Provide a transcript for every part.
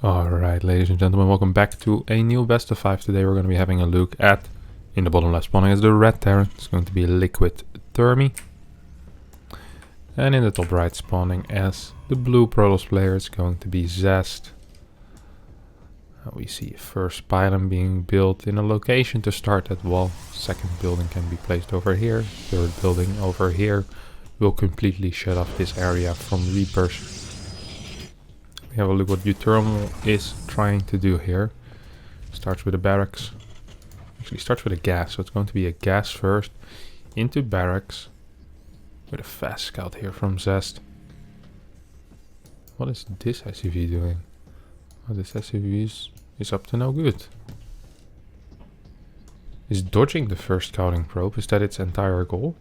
Alright, ladies and gentlemen, welcome back to a new best of 5. Today we're going to be having a look at, in the bottom left spawning as the red Terran, it's going to be liquid thermi. And in the top right spawning as the blue Protoss player, it's going to be Zest. We see a first pylon being built in a location to start that wall. Second building can be placed over here. Third building over here will completely shut off this area from Reapers. Have a look what uThermal is trying to do here. Starts with a barracks. Actually starts with a gas, so it's going to be a gas first into barracks with a fast scout here from Zest. What is this SUV doing? Oh, this SUV is up to no good. Is dodging the first scouting probe, is that its entire goal?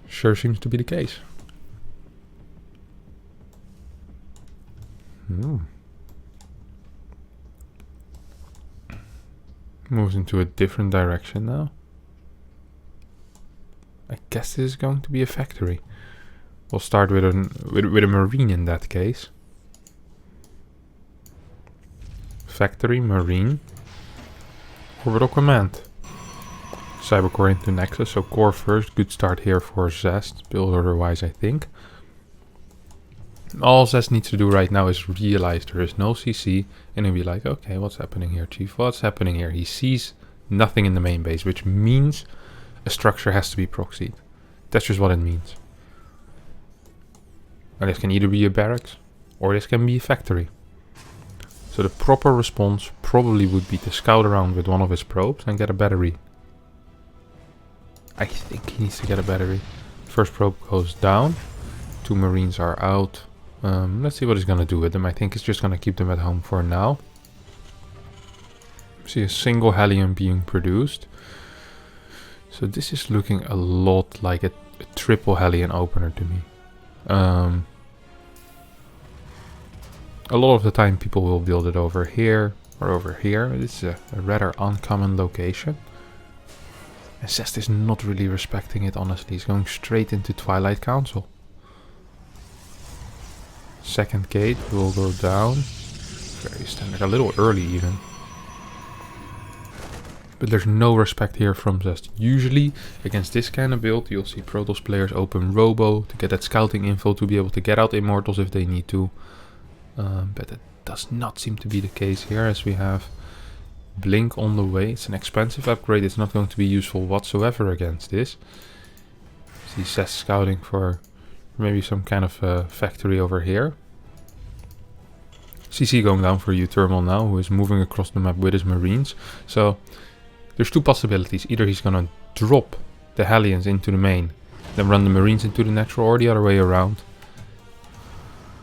Sure seems to be the case. Moves into a different direction now. I guess this is going to be a factory. We'll start with a marine in that case. Factory, marine, orbital command. Cybercore into Nexus, so core first, good start here for Zest, build order wise I think. All Zest needs to do right now is realize there is no CC and he'll be like, okay, what's happening here, chief, what's happening here? He sees nothing in the main base, which means a structure has to be proxied. That's just what it means. And this can either be a barracks or this can be a factory. So the proper response probably would be to scout around with one of his probes and get a battery. I think he needs to get a battery. First probe goes down. 2 marines are out. Let's see what he's gonna do with them. I think he's just gonna keep them at home for now. See a single Hellion being produced. So this is looking a lot like a triple Hellion opener to me. A lot of the time people will build it over here or over here. This is a rather uncommon location. And Zest is not really respecting it, honestly. He's going straight into Twilight Council. Second gate will go down. Very standard. A little early even. But there's no respect here from Zest. Usually, against this kind of build, you'll see Protoss players open Robo to get that scouting info to be able to get out Immortals if they need to. But that does not seem to be the case here, as we have Blink on the way. It's an expensive upgrade. It's not going to be useful whatsoever against this. See Zest scouting for maybe some kind of factory over here. CC going down for uThermal now, who is moving across the map with his marines. So there's 2 possibilities. Either he's gonna drop the Hellions into the main, then run the marines into the natural, or the other way around.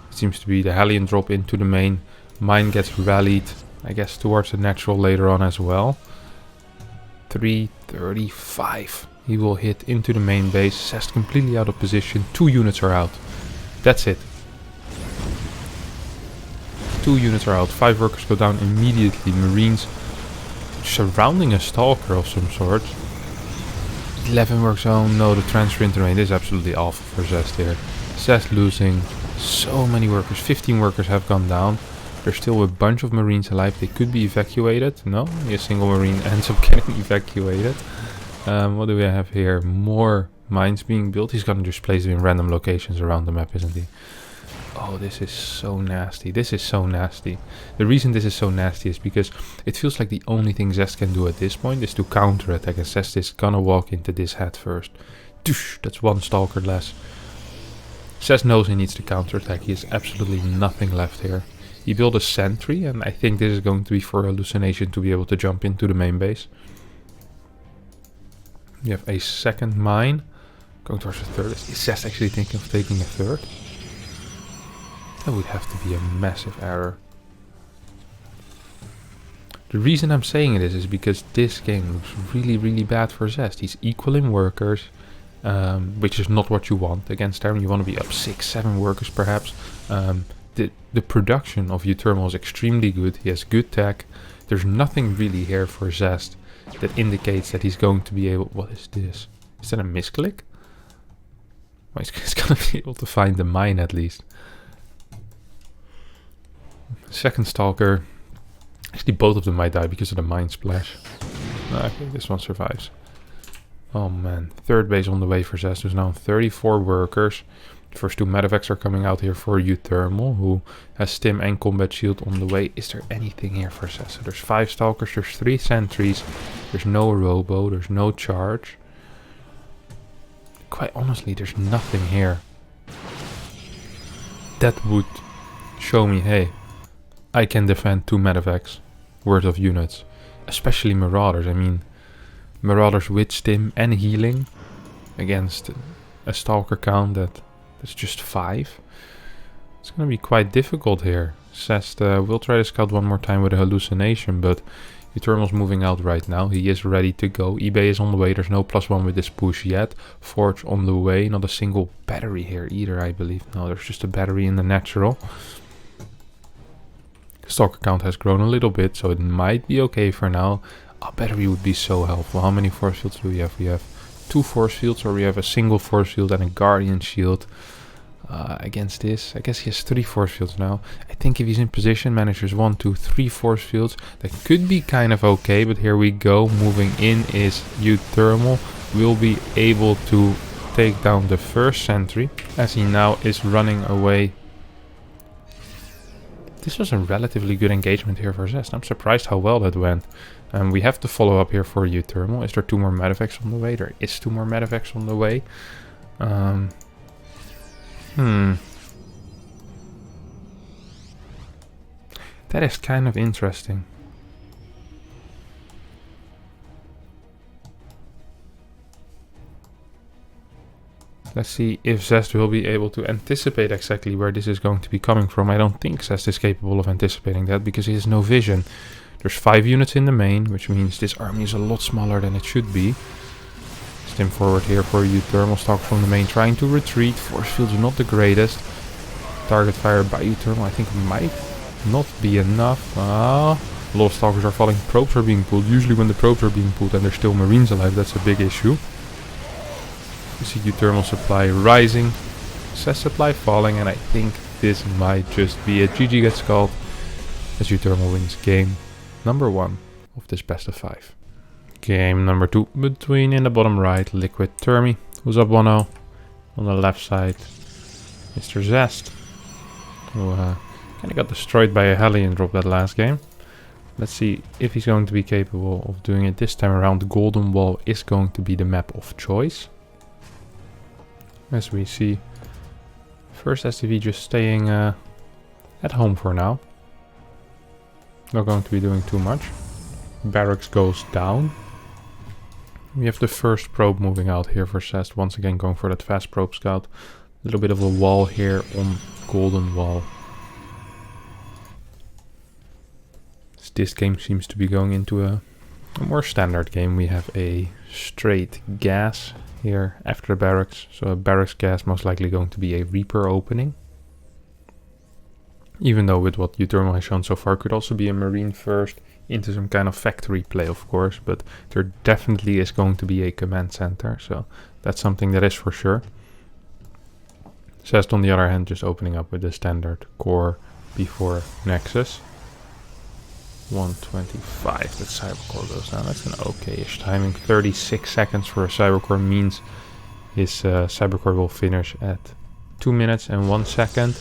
It seems to be the Hellion drop into the main. Mine gets rallied, I guess, towards the natural later on as well. 335. He will hit into the main base. Zest completely out of position. 2 units are out. That's it. 2 units are out. 5 workers go down immediately. Marines surrounding a stalker of some sort. 11 works. Oh no, the transfer into range is absolutely awful for Zest here. Zest losing so many workers. 15 workers have gone down. There's still a bunch of marines alive. They could be evacuated. No, a single marine ends up getting evacuated. What do we have here? More mines being built. He's gonna just place them in random locations around the map, isn't he? Oh, this is so nasty. This is so nasty. The reason this is so nasty is because it feels like the only thing Zest can do at this point is to counter-attack. And Zest is gonna walk into this head first. Doosh, that's 1 stalker less. Zest knows he needs to counter-attack. He has absolutely nothing left here. He built a sentry, and I think this is going to be for hallucination to be able to jump into the main base. You have a second mine going towards the third. Is Zest actually thinking of taking a third? That would have to be a massive error. The reason I'm saying this is because this game looks really, really bad for Zest. He's equaling workers, which is not what you want against Terran. You want to be up 6, 7 workers perhaps. The production of uThermal is extremely good. He has good tech. There's nothing really here for Zest that indicates that he's going to be able... What is this? Is that a misclick? Well, he's gonna be able to find the mine at least. Second Stalker. Actually, both of them might die because of the mine splash. Okay, this one survives. Oh man, third base on the way for Zest. There's now 34 workers. The first two medevacs are coming out here for uThermal, who has stim and combat shield on the way. Is there anything here for Zest? So there's 5 stalkers, there's 3 sentries, there's no robo, there's no charge. Quite honestly, there's nothing here. That would show me, hey, I can defend 2 medevacs worth of units. Especially Marauders. I mean, Marauders with stim and healing against a stalker count that's just 5. It's gonna be quite difficult here. Zest will try to scout one more time with a hallucination, but uThermal's moving out right now. He is ready to go. eBay is on the way. There's no +1 with this push yet. Forge on the way. Not a single battery here either, I believe. No, there's just a battery in the natural. Stalker count has grown a little bit, so it might be okay for now. A battery would be so helpful. How many force fields do we have? We have 2 force fields, or we have a single force field and a guardian shield. Against this, I guess he has 3 force fields now. I think if he's in position, manages 1, 2, 3 force fields, that could be kind of okay. But here we go. Moving in is uThermal. Will be able to take down the first sentry as he now is running away. This was a relatively good engagement here for Zest. I'm surprised how well that went. We have to follow up here for uThermal. Is there 2 more medevacs on the way? There is 2 more medevacs on the way. That is kind of interesting. Let's see if Zest will be able to anticipate exactly where this is going to be coming from. I don't think Zest is capable of anticipating that because he has no vision. There's 5 units in the main, which means this army is a lot smaller than it should be. Stim forward here for uThermal. Stalk from the main trying to retreat. Force fields are not the greatest. Target fire by uThermal I think might not be enough. A lot of stalkers are falling. Probes are being pulled. Usually when the probes are being pulled and there's still marines alive, that's a big issue. You see uThermal supply rising. Zest supply falling, and I think this might just be a GG gets called as uThermal wins game number 1 of this best of 5. Game number 2 between, in the bottom right, Liquid Thermi, who's up 1-0. On the left side, Mr. Zest, who kind of got destroyed by a Hellion drop that last game. Let's see if he's going to be capable of doing it this time around. The Golden Wall is going to be the map of choice. As we see, first STV just staying at home for now. Not going to be doing too much. Barracks goes down. We have the first probe moving out here for Zest. Once again going for that fast probe scout. A little bit of a wall here on Golden Wall. This game seems to be going into a more standard game. We have a straight gas here after the barracks. So a barracks gas most likely going to be a Reaper opening. Even though with what uThermal has shown so far, could also be a Marine first into some kind of factory play, of course. But there definitely is going to be a command center. So that's something that is for sure. Zest on the other hand just opening up with the standard core before Nexus. 125, that Cybercore goes down. That's an okay-ish timing. 36 seconds for a Cybercore means his Cybercore will finish at 2 minutes and 1 second.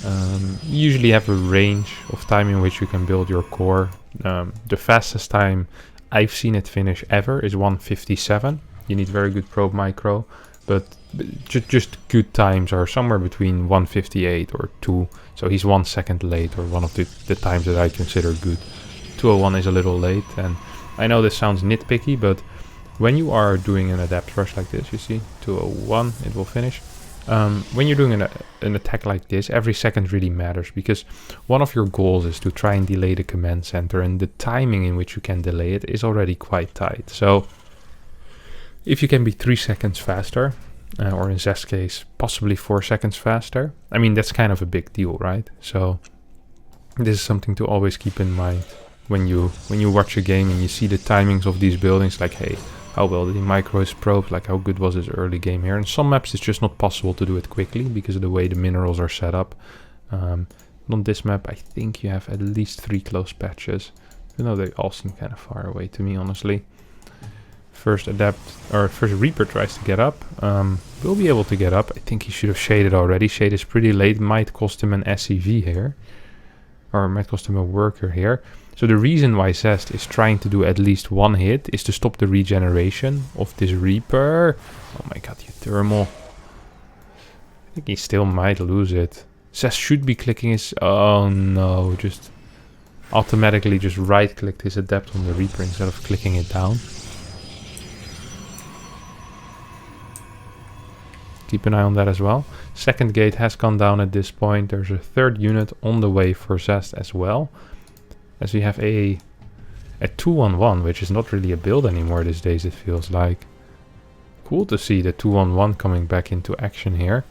You usually have a range of time in which you can build your core. The fastest time I've seen it finish ever is 1:57. You need very good probe micro, but just good times are somewhere between 1:58 or 2. So he's 1 second late, or one of the times that I consider good. 2:01 is a little late, and I know this sounds nitpicky, but when you are doing an adept rush like this, you see, 2:01 it will finish. When you're doing an attack like this, every second really matters, because one of your goals is to try and delay the command center, and the timing in which you can delay it is already quite tight. So if you can be 3 seconds faster, or in Zest's case, possibly 4 seconds faster, I mean, that's kind of a big deal, right? So this is something to always keep in mind when you watch a game and you see the timings of these buildings, like, hey, how well did he micro his probes, like how good was his early game here. In some maps it's just not possible to do it quickly because of the way the minerals are set up. On this map I think you have at least 3 close patches, even though they all seem kind of far away to me, honestly. First Reaper tries to get up. Will be able to get up. I think he should have shaded already. Shade is pretty late. Might cost him an SCV here. Or might cost him a worker here. So the reason why Zest is trying to do at least 1 hit is to stop the regeneration of this Reaper. Oh my god, uThermal. I think he still might lose it. Zest should be clicking his... Oh no, just automatically just right-clicked his Adept on the Reaper instead of clicking it down. Keep an eye on that as well. Second gate has gone down at this point. There's a 3rd unit on the way for Zest as well. As we have a 2-on-1, which is not really a build anymore these days, it feels like. Cool to see the 2-on-1 coming back into action here.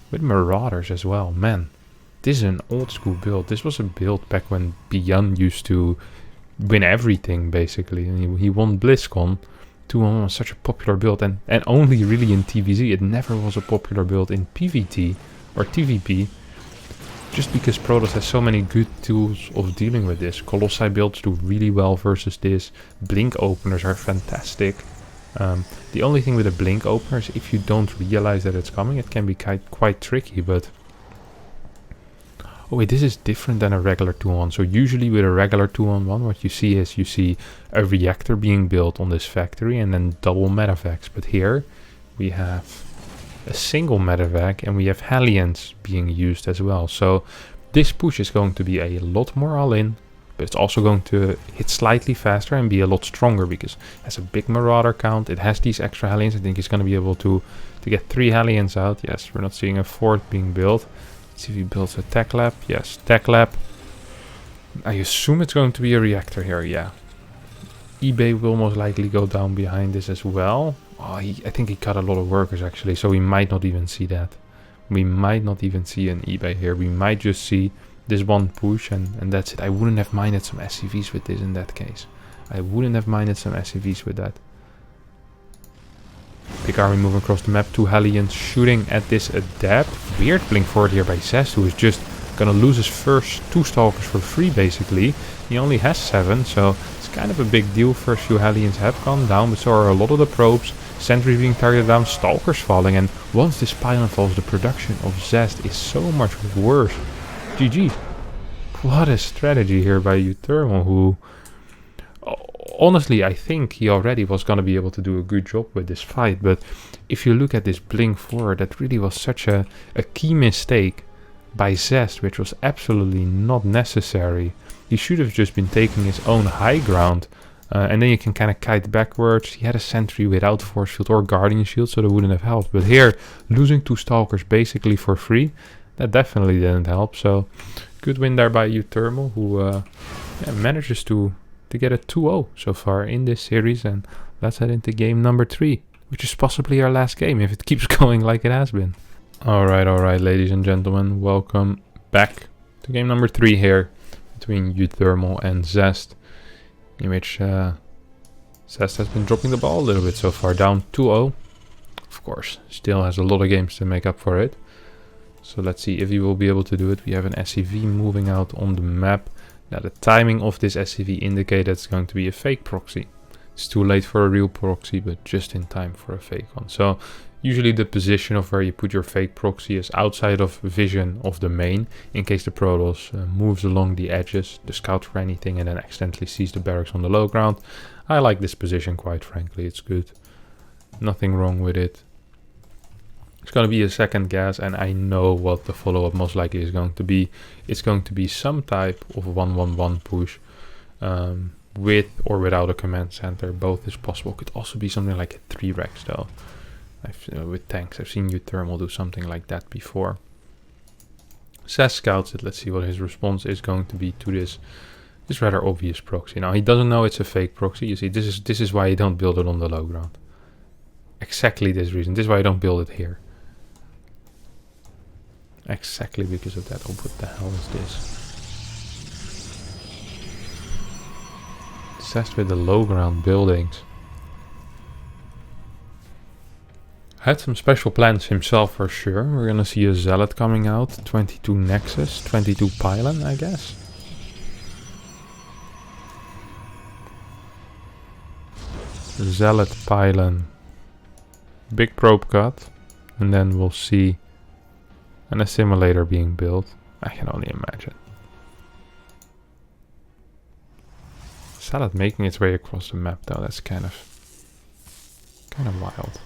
With Marauders as well. Man, this is an old school build. This was a build back when Beyond used to win everything, basically. And he won BlizzCon. 2-on-1 was such a popular build, and only really in TVZ. It never was a popular build in PvT or TVP, just because Protoss has so many good tools of dealing with this. Colossi builds do really well versus this. Blink openers are fantastic. The only thing with a blink opener is if you don't realize that it's coming, it can be quite tricky, but... Oh wait, this is different than a regular 2-on-1. So usually with a regular 2-on-1, what you see is you see a reactor being built on this factory and then double medevacs. But here we have a single medevac and we have Hellions being used as well. So this push is going to be a lot more all-in, but it's also going to hit slightly faster and be a lot stronger because it has a big Marauder count. It has these extra Hellions. I think it's going to be able to get 3 Hellions out. Yes, we're not seeing a 4th being built. See if he builds a tech lab. Yes, tech lab. I assume it's going to be a reactor here, yeah. eBay will most likely go down behind this as well. Oh, I think he cut a lot of workers actually, so we might not even see that. We might not even see an eBay here. We might just see this one push and that's it. I wouldn't have minded some SCVs with this in that case. I wouldn't have minded some SCVs with that. Big army moving across the map. 2 Hellions shooting at this Adept. Weird blink forward here by Zest, who is just gonna lose his first 2 Stalkers for free basically. He only has 7, so it's kind of a big deal. First few Hellions have gone down, but so are a lot of the probes. Sentry being targeted down, Stalkers falling, and once this pylon falls, the production of Zest is so much worse. GG. What a strategy here by uThermal, who... Honestly, I think he already was going to be able to do a good job with this fight, but if you look at this blink forward, that really was such a key mistake by Zest, which was absolutely not necessary. He should have just been taking his own high ground, and then you can kind of kite backwards. He had a sentry without force field or guardian shield, so that wouldn't have helped. But here, losing 2 Stalkers basically for free, that definitely didn't help. So, good win there by uThermal, who manages to get a 2-0 so far in this series, and let's head into game number 3, which is possibly our last game if it keeps going like it has been. Alright, ladies and gentlemen, welcome back to game number 3 here between uThermal and Zest, in which Zest has been dropping the ball a little bit so far, down 2-0. Of course, still has a lot of games to make up for it. So let's see if he will be able to do it. We have an SCV moving out on the map. Now the timing of this SCV indicates it's going to be a fake proxy. It's too late for a real proxy, but just in time for a fake one. So usually the position of where you put your fake proxy is outside of vision of the main, in case the Protoss moves along the edges to scout for anything and then accidentally sees the barracks on the low ground. I like this position, quite frankly. It's good. Nothing wrong with it. It's going to be a second gas, and I know what the follow-up most likely is going to be. It's going to be some type of 1-1-1 push with or without a command center. Both is possible. Could also be something like a 3-Rex though. With tanks, I've seen uThermal do something like that before. Zest scouts it. Let's see what his response is going to be to this rather obvious proxy. Now he doesn't know it's a fake proxy. You see, this is why you don't build it on the low ground. Exactly this reason. This is why I don't build it here. Exactly because of that. Oh, what the hell is this? Zest with the low ground buildings. Had some special plans himself for sure. We're gonna see a Zealot coming out, 22 Nexus, 22 Pylon, I guess. Zealot, Pylon, big probe cut, and then we'll see an assimilator being built. I can only imagine. Zealot making its way across the map though, that's kind of wild.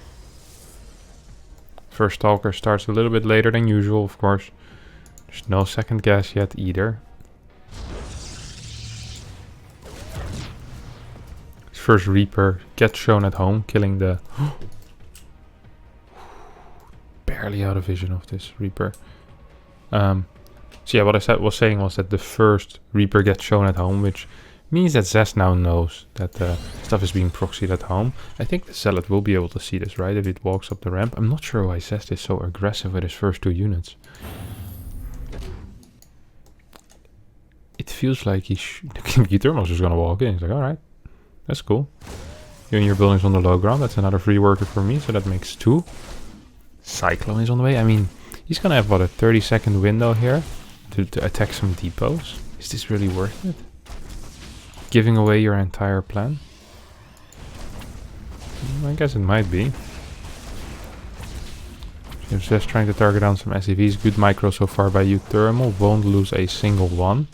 First Stalker starts a little bit later than usual, of course. There's no second gas yet either. First Reaper gets shown at home, killing the... barely out of vision of this Reaper. So yeah, what I was saying was that the first Reaper gets shown at home, which means that Zest now knows that stuff is being proxied at home. I think the Zealot will be able to see this, right, if it walks up the ramp. I'm not sure why Zest is so aggressive with his first 2 units. It feels like uThermal's just gonna walk in. He's like, alright, that's cool. You and your buildings on the low ground, that's another free worker for me, so that makes 2. Cyclone is on the way. I mean, he's gonna have, what, a 30-second window here to attack some depots. Is this really worth it? Giving away your entire plan? I guess it might be. Just trying to target down some SCVs. Good micro so far by uThermal. Won't lose a single one.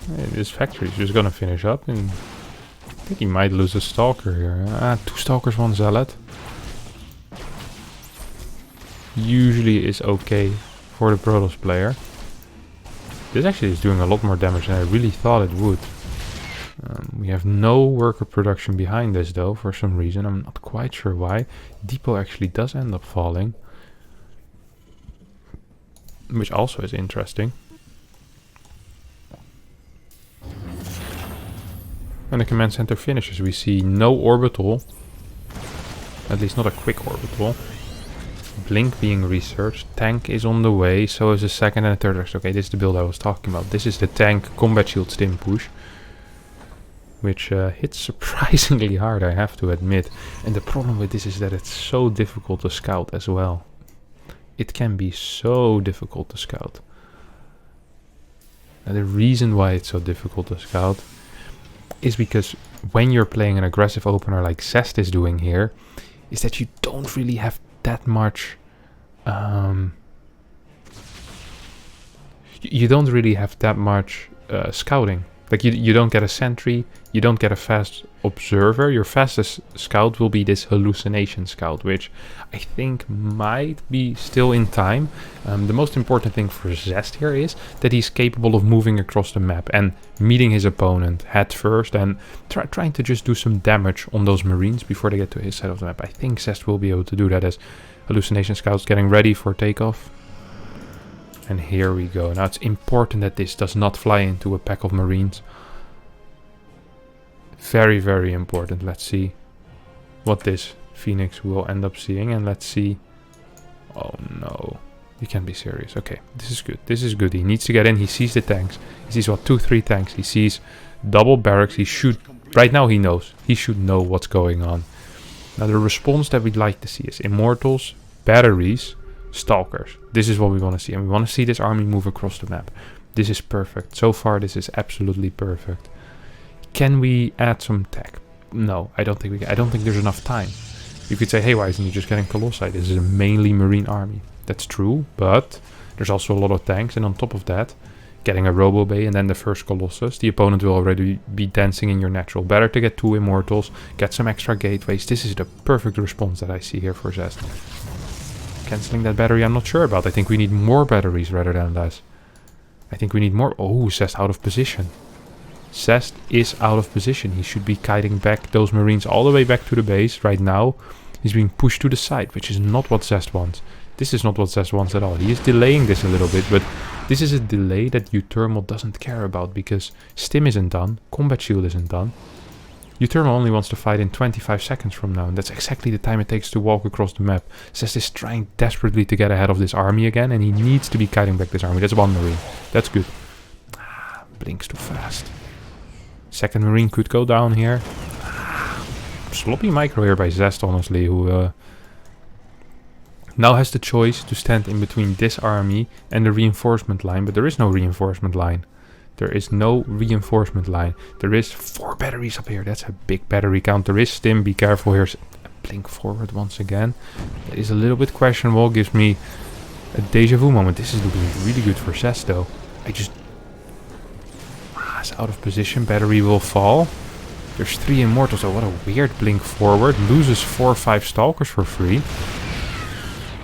This factory is just gonna finish up, and I think he might lose a Stalker here. 2 Stalkers, 1 Zealot. Usually is okay for the Protoss player. This actually is doing a lot more damage than I really thought it would. We have no worker production behind this though, for some reason. I'm not quite sure why. Depot actually does end up falling, which also is interesting. And the command center finishes. We see no orbital, at least not a quick orbital. Blink being researched. Tank is on the way. So is a second and a third. Okay, this is the build I was talking about. This is the tank combat shield stim push, which hits surprisingly hard, I have to admit. And the problem with this is that it's so difficult to scout as well. It can be so difficult to scout. And the reason why it's so difficult to scout is because when you're playing an aggressive opener like Zest is doing here, is that you don't really have that much you don't really have that much scouting. Like you don't get a sentry, you don't get a fast observer. Your fastest scout will be this hallucination scout, which I think might be still in time. The most important thing for Zest here is that he's capable of moving across the map and meeting his opponent head first and trying to just do some damage on those Marines before they get to his side of the map. I think Zest will be able to do that as hallucination scouts getting ready for takeoff. And here we go. Now it's important that this does not fly into a pack of Marines. Very, very important. Let's see what this Phoenix will end up seeing. And let's see. Oh no. You can't be serious. Okay, this is good. This is good. He needs to get in. He sees the tanks. He sees what, 2-3 tanks. He sees double barracks. He should... Right now he knows. He should know what's going on. Now the response that we'd like to see is Immortals, batteries, Stalkers. This is what we want to see, and we want to see this army move across the map. This is perfect. So far this is absolutely perfect. Can we add some tech? No, I don't think we can. I don't think there's enough time. You could say, hey, why isn't he just getting Colossi? This is a mainly Marine army. That's true, but there's also a lot of tanks, and on top of that, getting a Robo Bay and then the first Colossus, the opponent will already be dancing in your natural. Better to get 2 Immortals, get some extra gateways. This is the perfect response that I see here for Zest. Cancelling that battery, I'm not sure about. I think we need more batteries rather than less. I think we need more. Oh, Zest out of position. Zest is out of position. He should be kiting back those Marines all the way back to the base. Right now, he's being pushed to the side, which is not what Zest wants. This is not what Zest wants at all. He is delaying this a little bit, but this is a delay that uThermal doesn't care about because Stim isn't done, Combat Shield isn't done. uThermal only wants to fight in 25 seconds from now, and that's exactly the time it takes to walk across the map. Zest is trying desperately to get ahead of this army again, and he needs to be kiting back this army. That's 1 Marine. That's good. Blinks too fast. Second Marine could go down here. sloppy micro here by Zest, honestly, who now has the choice to stand in between this army and the reinforcement line, but there is no reinforcement line. There is no reinforcement line. There is 4 batteries up here. That's a big battery count. There is Stim. Be careful. Here's a blink forward once again. That is a little bit questionable. Gives me a deja vu moment. This is looking really good for Zest, though. It's out of position. Battery will fall. There's 3 Immortals. Oh, what a weird blink forward. Loses 4 or 5 Stalkers for free.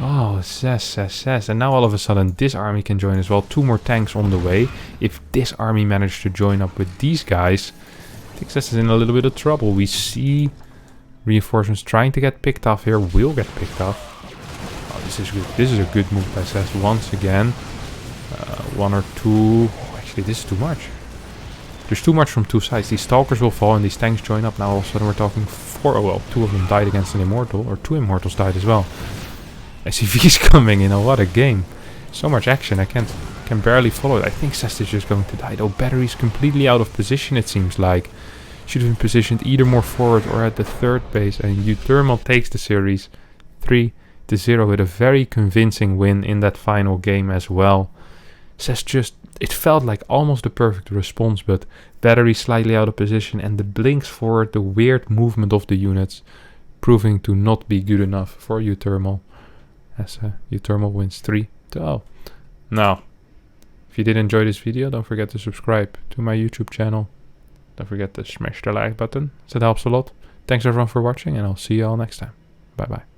Oh, Zest. And now all of a sudden this army can join as well. 2 more tanks on the way. If this army managed to join up with these guys, I think Zest is in a little bit of trouble. We see reinforcements trying to get picked off here. Will get picked off. Oh, this is good. This is a good move by Zest once again. 1 or 2. Oh, actually, this is too much. There's too much from 2 sides. These Stalkers will fall and these tanks join up. Now all of a sudden we're talking 4. Oh well, 2 of them died against an Immortal. Or 2 Immortals died as well. SCV's coming in. Oh, what a game. So much action. I can barely follow it. I think Zest is just going to die. Though battery's completely out of position, it seems like. Should have been positioned either more forward or at the 3rd base. And uThermal takes the series 3-0 with a very convincing win in that final game as well. Zest just... It felt like almost the perfect response, but battery slightly out of position and the blinks forward, the weird movement of the units, proving to not be good enough for uThermal. As uThermal wins 3-0. Now, if you did enjoy this video, don't forget to subscribe to my YouTube channel. Don't forget to smash the like button, as it helps a lot. Thanks everyone for watching, and I'll see you all next time. Bye bye.